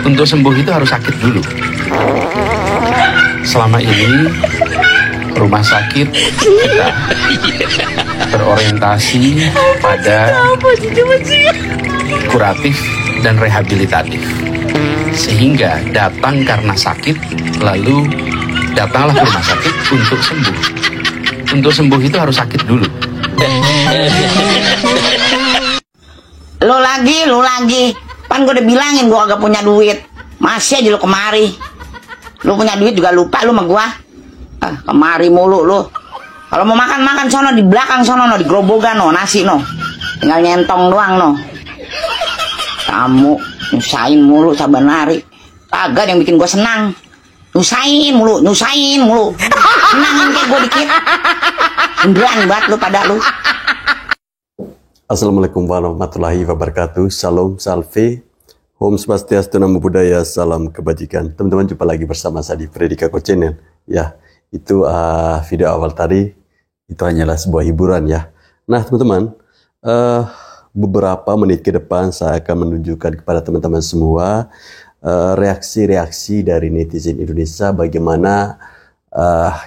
Untuk sembuh itu harus sakit dulu. Selama ini rumah sakit kita berorientasi pada kuratif dan rehabilitatif, sehingga datang karena sakit lalu datanglah ke rumah sakit untuk sembuh. Untuk sembuh itu harus sakit dulu. Lu lagi. Pan gue udah bilangin gue agak punya duit. Masih aja lu kemari. Lu punya duit juga lupa lu sama gue. Kemari mulu lu. Kalau mau makan sono di belakang sono no, di gerobogan no, nasi no. Tinggal nyentong doang no. Kamu nyusahin mulu saban hari. Kagak yang bikin gue senang. Nyusahin mulu. Senangin kayak gue dikit. Sembilan banget lu pada lu. Assalamualaikum warahmatullahi wabarakatuh. Salam, salve, Om Swastiastu, Namo Buddhaya, salam kebajikan. Teman-teman, jumpa lagi bersama saya di Freddy Kako Channel. Ya, itu video awal tadi, itu hanyalah sebuah hiburan ya. Nah teman-teman, beberapa menit ke depan saya akan menunjukkan kepada teman-teman semua reaksi-reaksi dari netizen Indonesia bagaimana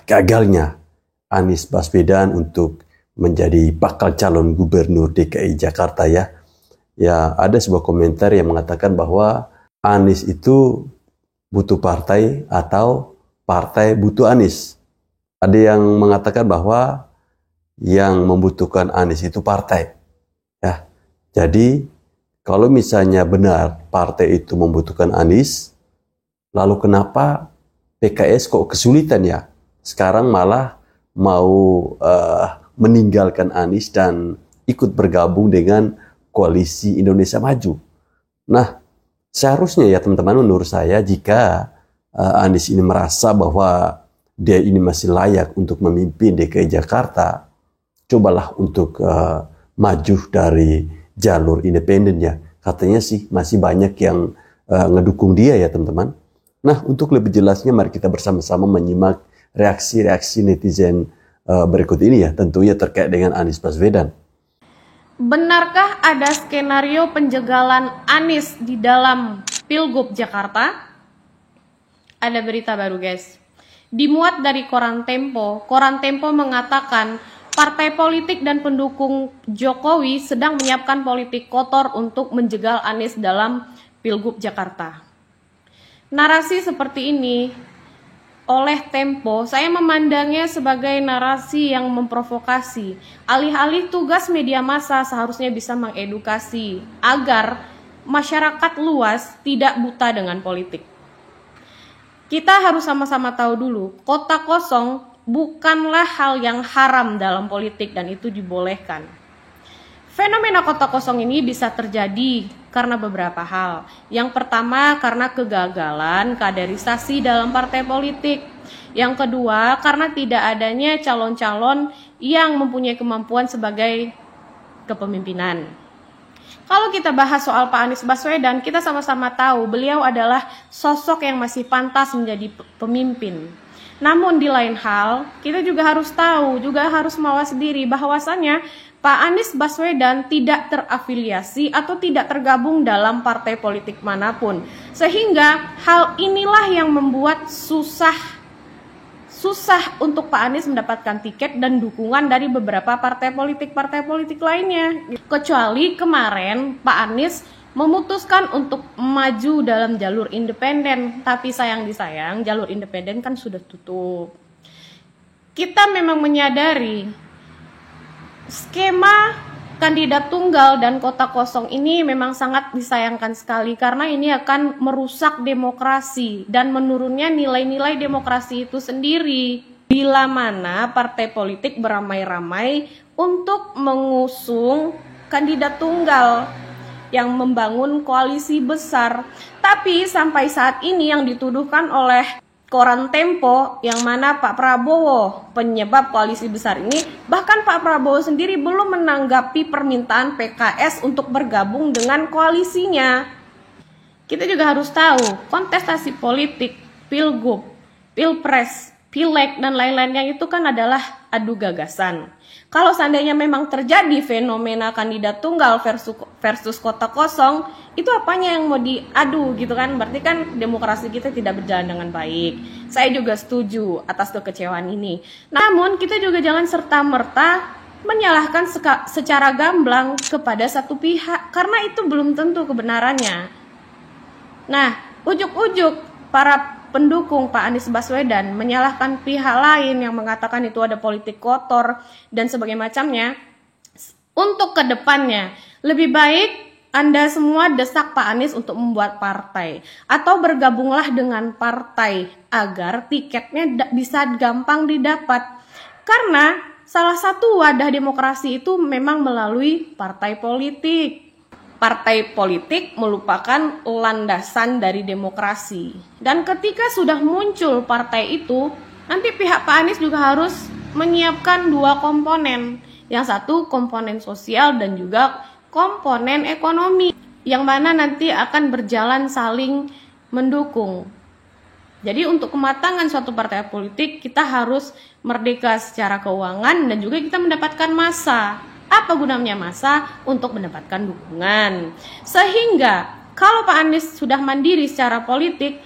gagalnya Anies Baswedan untuk menjadi bakal calon gubernur DKI Jakarta ya. Ya, ada sebuah komentar yang mengatakan bahwa Anies itu butuh partai atau partai butuh Anies. Ada yang mengatakan bahwa yang membutuhkan Anies itu partai. Ya. Jadi, kalau misalnya benar partai itu membutuhkan Anies, lalu kenapa PKS kok kesulitan ya? Sekarang malah mau meninggalkan Anies dan ikut bergabung dengan Koalisi Indonesia Maju. Nah, seharusnya ya teman-teman, menurut saya jika Anies ini merasa bahwa dia ini masih layak untuk memimpin DKI Jakarta, cobalah untuk maju dari jalur independen ya. Katanya sih masih banyak yang ngedukung dia ya teman-teman. Nah, untuk lebih jelasnya mari kita bersama-sama menyimak reaksi-reaksi netizen berikut ini ya, tentunya terkait dengan Anies Baswedan. Benarkah ada skenario penjagalan Anies di dalam Pilgub Jakarta? Ada berita baru guys. Dimuat dari Koran Tempo mengatakan partai politik dan pendukung Jokowi sedang menyiapkan politik kotor untuk menjegal Anies dalam Pilgub Jakarta. Narasi seperti ini oleh Tempo, saya memandangnya sebagai narasi yang memprovokasi. Alih-alih tugas media massa seharusnya bisa mengedukasi agar masyarakat luas tidak buta dengan politik. Kita harus sama-sama tahu dulu, kota kosong bukanlah hal yang haram dalam politik dan itu dibolehkan. Fenomena kota kosong ini bisa terjadi karena beberapa hal. Yang pertama, karena kegagalan kaderisasi dalam partai politik. Yang kedua, karena tidak adanya calon-calon yang mempunyai kemampuan sebagai kepemimpinan. Kalau kita bahas soal Pak Anies Baswedan, kita sama-sama tahu beliau adalah sosok yang masih pantas menjadi pemimpin. Namun di lain hal, kita juga harus tahu, juga harus mawas diri bahwasannya Pak Anies Baswedan tidak terafiliasi atau tidak tergabung dalam partai politik manapun. Sehingga hal inilah yang membuat susah untuk Pak Anies mendapatkan tiket dan dukungan dari beberapa partai politik lainnya. Kecuali kemarin Pak Anies memutuskan untuk maju dalam jalur independen, tapi sayang disayang jalur independen kan sudah tutup. Kita memang menyadari skema kandidat tunggal dan kota kosong ini memang sangat disayangkan sekali karena ini akan merusak demokrasi dan menurunnya nilai-nilai demokrasi itu sendiri. Bila mana partai politik beramai-ramai untuk mengusung kandidat tunggal yang membangun koalisi besar. Tapi sampai saat ini yang dituduhkan oleh Koran Tempo yang mana Pak Prabowo penyebab koalisi besar ini, bahkan Pak Prabowo sendiri belum menanggapi permintaan PKS untuk bergabung dengan koalisinya. Kita juga harus tahu kontestasi politik, pilgub, pilpres, pileg dan lain-lainnya itu kan adalah adu gagasan. Kalau seandainya memang terjadi fenomena kandidat tunggal versus kota kosong, itu apanya yang mau diadu gitu kan? Berarti kan demokrasi kita tidak berjalan dengan baik. Saya juga setuju atas kekecewaan ini. Namun kita juga jangan serta-merta menyalahkan secara gamblang kepada satu pihak, karena itu belum tentu kebenarannya. Nah, ujuk-ujuk para pendukung Pak Anies Baswedan menyalahkan pihak lain yang mengatakan itu ada politik kotor dan sebagainya macamnya. Untuk kedepannya, lebih baik Anda semua desak Pak Anies untuk membuat partai, atau bergabunglah dengan partai agar tiketnya bisa gampang didapat. Karena salah satu wadah demokrasi itu memang melalui partai politik. Partai politik merupakan landasan dari demokrasi. Dan ketika sudah muncul partai itu, nanti pihak Pak Anies juga harus menyiapkan dua komponen. Yang satu komponen sosial dan juga komponen ekonomi, yang mana nanti akan berjalan saling mendukung. Jadi untuk kematangan suatu partai politik, kita harus merdeka secara keuangan dan juga kita mendapatkan massa. Apa gunanya massa? Untuk mendapatkan dukungan. Sehingga kalau Pak Anies sudah mandiri secara politik,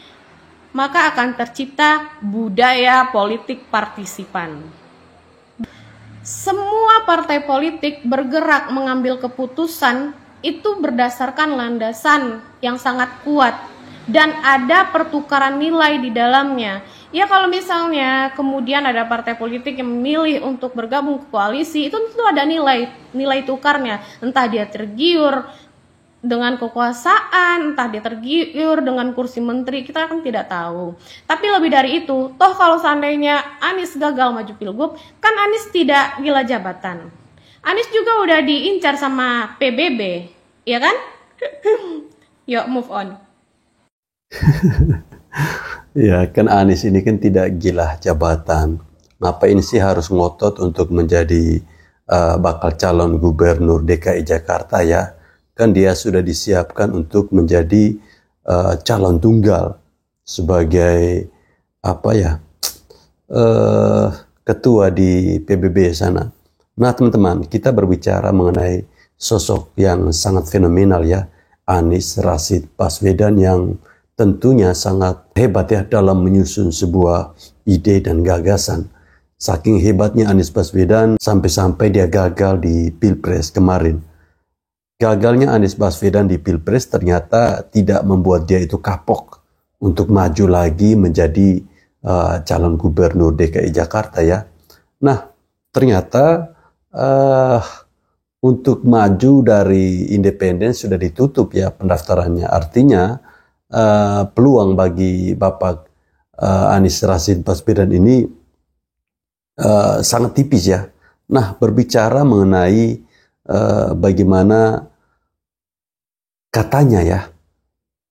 maka akan tercipta budaya politik partisipan. Semua partai politik bergerak mengambil keputusan itu berdasarkan landasan yang sangat kuat dan ada pertukaran nilai di dalamnya. Ya kalau misalnya kemudian ada partai politik yang memilih untuk bergabung ke koalisi, itu tentu ada nilai tukarnya. Entah dia tergiur dengan kekuasaan, entah dia tergiur dengan kursi menteri, kita kan tidak tahu. Tapi lebih dari itu, toh kalau seandainya Anies gagal maju pilgub, kan Anies tidak gila jabatan. Anies juga udah diincar sama PBB, ya kan? Yuk move on. Ya kan Anies ini kan tidak gila jabatan. Ngapain sih harus ngotot untuk menjadi bakal calon gubernur DKI Jakarta ya? Kan dia sudah disiapkan untuk menjadi calon tunggal sebagai apa ya ketua di PBB sana. Nah teman-teman, kita berbicara mengenai sosok yang sangat fenomenal ya, Anies Rashid Baswedan, yang tentunya sangat hebat ya dalam menyusun sebuah ide dan gagasan. Saking hebatnya Anies Baswedan sampai-sampai dia gagal di Pilpres kemarin. Gagalnya Anies Baswedan di Pilpres ternyata tidak membuat dia itu kapok untuk maju lagi menjadi calon gubernur DKI Jakarta ya. Nah, ternyata untuk maju dari independen sudah ditutup ya pendaftarannya. Artinya peluang bagi Bapak Anies Rashid Baswedan ini sangat tipis ya. Nah, berbicara mengenai bagaimana katanya ya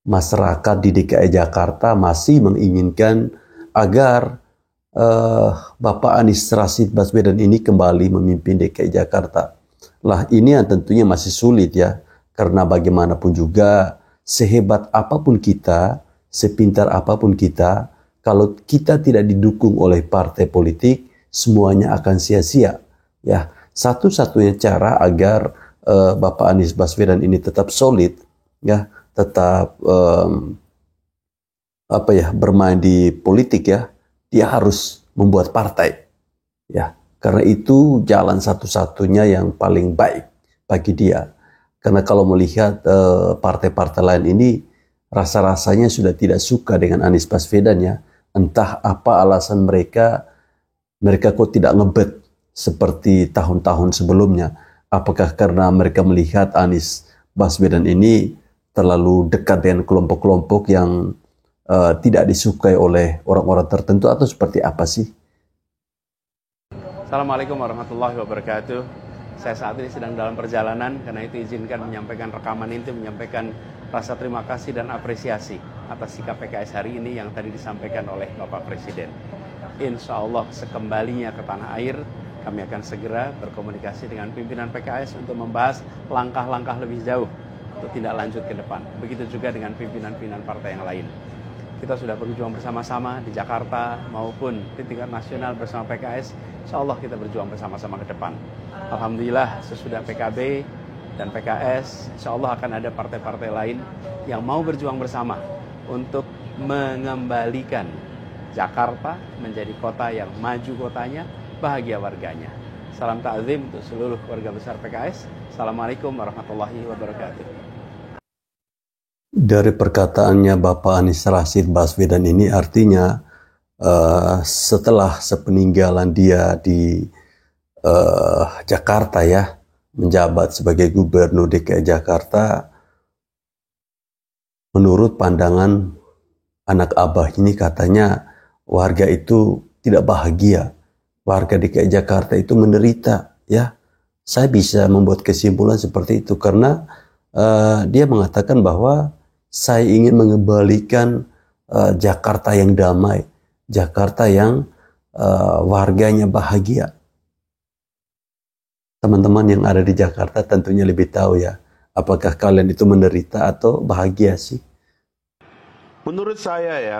masyarakat di DKI Jakarta masih menginginkan agar Bapak Anies Rashid Baswedan ini kembali memimpin DKI Jakarta. Lah ini yang tentunya masih sulit ya, karena bagaimanapun juga sehebat apapun kita, sepintar apapun kita, kalau kita tidak didukung oleh partai politik, semuanya akan sia-sia. Ya, satu-satunya cara agar Bapak Anies Baswedan ini tetap solid, ya, tetap bermain di politik ya, dia harus membuat partai. Ya, karena itu jalan satu-satunya yang paling baik bagi dia. Karena kalau melihat partai-partai lain ini, rasa-rasanya sudah tidak suka dengan Anies Baswedan ya. Entah apa alasan mereka kok tidak ngebet seperti tahun-tahun sebelumnya. Apakah karena mereka melihat Anies Baswedan ini terlalu dekat dengan kelompok-kelompok yang tidak disukai oleh orang-orang tertentu, atau seperti apa sih? Assalamualaikum warahmatullahi wabarakatuh. Saya saat ini sedang dalam perjalanan, karena itu izinkan menyampaikan rekaman ini, menyampaikan rasa terima kasih dan apresiasi atas sikap PKS hari ini yang tadi disampaikan oleh Bapak Presiden. Insya Allah sekembalinya ke tanah air, kami akan segera berkomunikasi dengan pimpinan PKS untuk membahas langkah-langkah lebih jauh untuk tindak lanjut ke depan. Begitu juga dengan pimpinan-pimpinan partai yang lain. kita sudah berjuang bersama-sama di Jakarta maupun di tingkat nasional bersama PKS. Insya Allah kita berjuang bersama-sama ke depan. Alhamdulillah sesudah PKB dan PKS, insya Allah akan ada partai-partai lain yang mau berjuang bersama untuk mengembalikan Jakarta menjadi kota yang maju kotanya, bahagia warganya. Salam ta'zim untuk seluruh keluarga besar PKS. Assalamualaikum warahmatullahi wabarakatuh. Dari perkataannya Bapak Anies Rashid Baswedan ini artinya setelah sepeninggalan dia di Jakarta ya, menjabat sebagai Gubernur DKI Jakarta, menurut pandangan anak abah ini katanya warga itu tidak bahagia, warga DKI Jakarta itu menderita ya. Saya bisa membuat kesimpulan seperti itu karena dia mengatakan bahwa saya ingin mengembalikan Jakarta yang damai, Jakarta yang warganya bahagia. Teman-teman yang ada di Jakarta tentunya lebih tahu ya, apakah kalian itu menderita atau bahagia sih? Menurut saya ya,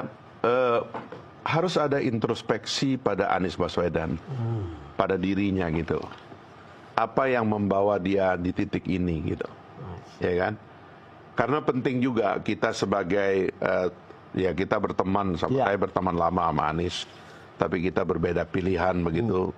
harus ada introspeksi pada Anies Baswedan, pada dirinya gitu. Apa yang membawa dia di titik ini gitu, ya kan? Karena penting juga kita sebagai, ya kita berteman, saya berteman lama sama Anies, tapi kita berbeda pilihan begitu.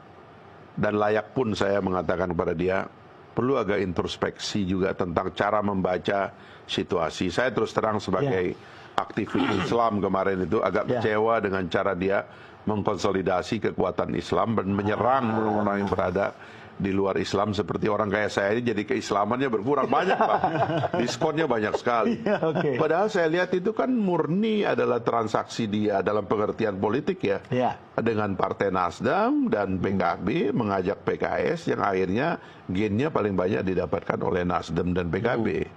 Dan layak pun saya mengatakan kepada dia, perlu agak introspeksi juga tentang cara membaca situasi. Saya terus terang sebagai aktivis Islam kemarin itu agak kecewa dengan cara dia mengkonsolidasi kekuatan Islam dan menyerang orang-orang yang berada di luar Islam seperti orang kayak saya ini, jadi keislamannya berkurang banyak Pak. Diskonnya banyak sekali. Padahal saya lihat itu kan murni adalah transaksi dia dalam pengertian politik ya. Dengan Partai Nasdem dan PKB mengajak PKS yang akhirnya gainnya paling banyak didapatkan oleh Nasdem dan PKB.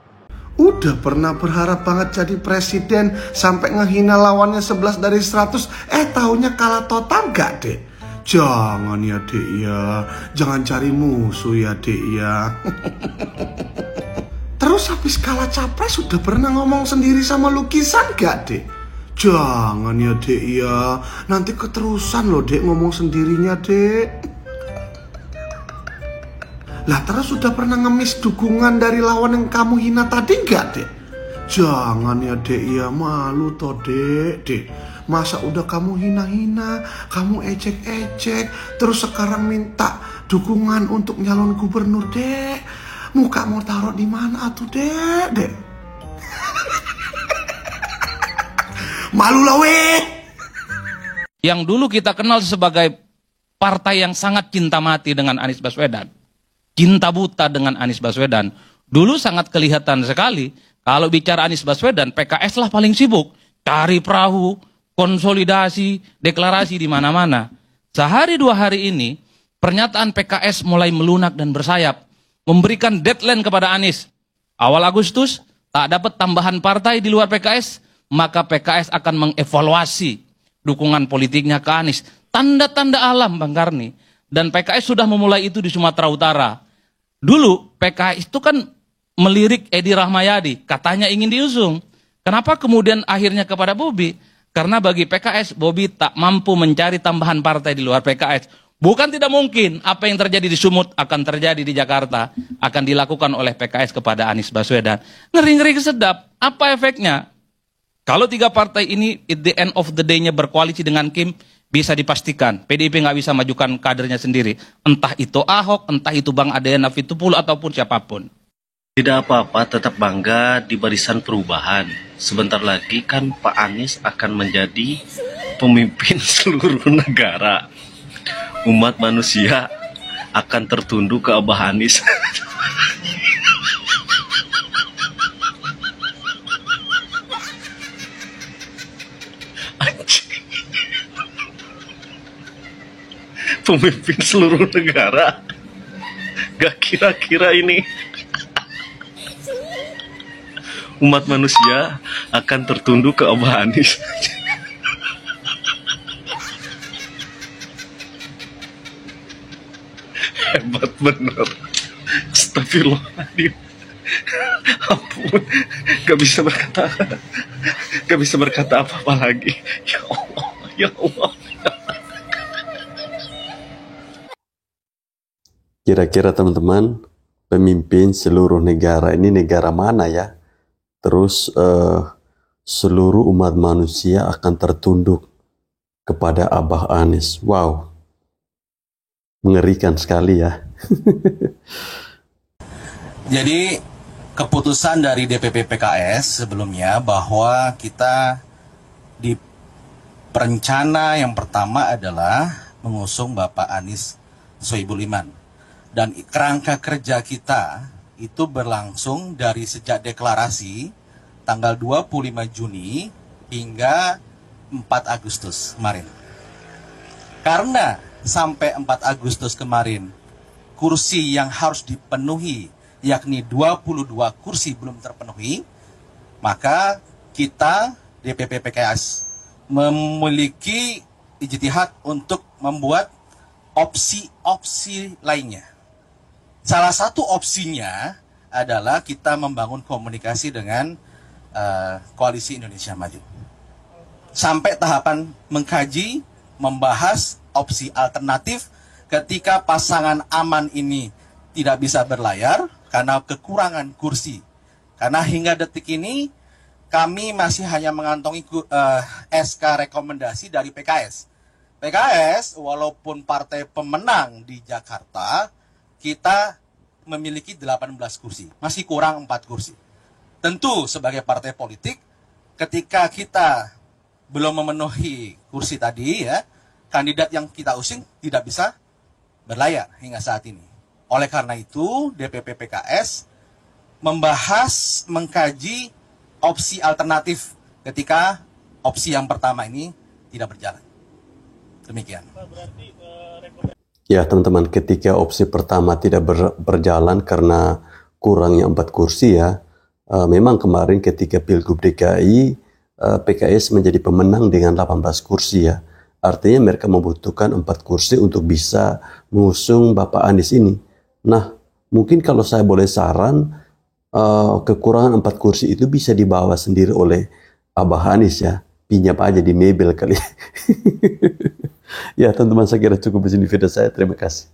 Udah pernah berharap banget jadi presiden sampai ngehina lawannya 11 dari 100, taunya kalah total gak deh? Jangan ya dek ya, jangan cari musuh ya dek ya. Terus habis kalah capres sudah pernah ngomong sendiri sama lukisan gak dek? Jangan ya dek ya, nanti keterusan loh dek ngomong sendirinya dek. Lah terus sudah pernah ngemis dukungan dari lawan yang kamu hina tadi gak dek? Jangan ya dek ya, malu toh dek. Masa udah kamu hina-hina, kamu ejek-ejek, terus sekarang minta dukungan untuk nyalon gubernur dek. Muka mau taruh di mana tuh dek? Malu lah weh. Yang dulu kita kenal sebagai partai yang sangat cinta mati dengan Anies Baswedan, cinta buta dengan Anies Baswedan, dulu sangat kelihatan sekali. Kalau bicara Anies Baswedan, PKS lah paling sibuk cari perahu, konsolidasi, deklarasi di mana-mana. Sehari dua hari ini, pernyataan PKS mulai melunak dan bersayap, memberikan deadline kepada Anies. Awal Agustus, tak dapat tambahan partai di luar PKS, maka PKS akan mengevaluasi dukungan politiknya ke Anies. Tanda-tanda alam, Bang Karni. Dan PKS sudah memulai itu di Sumatera Utara. Dulu, PKS itu kan melirik Edi Rahmayadi, katanya ingin diusung. Kenapa kemudian akhirnya kepada Bobi? Karena bagi PKS, Bobi tak mampu mencari tambahan partai di luar PKS. Bukan tidak mungkin apa yang terjadi di Sumut akan terjadi di Jakarta, akan dilakukan oleh PKS kepada Anies Baswedan. Ngeri-ngeri sedap. Apa efeknya? Kalau tiga partai ini at the end of the day-nya berkoalisi dengan Kim, bisa dipastikan PDIP nggak bisa majukan kadernya sendiri. Entah itu Ahok, entah itu Bang Ade Nafitupulu, ataupun siapapun. Tidak apa-apa, tetap bangga di barisan perubahan. Sebentar lagi kan Pak Anies akan menjadi pemimpin seluruh negara. Umat manusia akan tertunduk ke Abah Anies. Pemimpin seluruh negara. Gak kira-kira ini umat manusia akan tertunduk ke Abah Anies. Hebat bener. Astagfirullahaladzim. Ampun, gak bisa berkata apa-apa lagi. Ya Allah, ya Allah. Kira-kira teman-teman, pemimpin seluruh negara ini negara mana ya? Terus seluruh umat manusia akan tertunduk kepada Abah Anies. Wow, mengerikan sekali ya. Jadi keputusan dari DPP PKS sebelumnya bahwa kita di perencana yang pertama adalah mengusung Bapak Anies Sohibul Iman. Dan kerangka kerja kita itu berlangsung dari sejak deklarasi tanggal 25 Juni hingga 4 Agustus kemarin. Karena sampai 4 Agustus kemarin kursi yang harus dipenuhi yakni 22 kursi belum terpenuhi, maka kita DPP PKS memiliki ijtihad untuk membuat opsi-opsi lainnya. Salah satu opsinya adalah kita membangun komunikasi dengan Koalisi Indonesia Maju. Sampai tahapan mengkaji, membahas opsi alternatif ketika pasangan aman ini tidak bisa berlayar karena kekurangan kursi. Karena hingga detik ini kami masih hanya mengantongi SK rekomendasi dari PKS. PKS walaupun partai pemenang di Jakarta, kita memiliki 18 kursi, masih kurang 4 kursi. Tentu sebagai partai politik, ketika kita belum memenuhi kursi tadi ya, kandidat yang kita usung tidak bisa berlayar hingga saat ini. Oleh karena itu, DPP PKS membahas, mengkaji opsi alternatif ketika opsi yang pertama ini tidak berjalan. Demikian. Ya teman-teman, ketika opsi pertama tidak berjalan karena kurangnya 4 kursi ya, memang kemarin ketika Pilgub DKI, PKS menjadi pemenang dengan 18 kursi ya. Artinya mereka membutuhkan 4 kursi untuk bisa mengusung Bapak Anies ini. Nah, mungkin kalau saya boleh saran, kekurangan 4 kursi itu bisa dibawa sendiri oleh Abah Anies ya. Pinjam aja di mebel kali. Ya teman-teman, saya kira cukup di sini video saya. Terima kasih.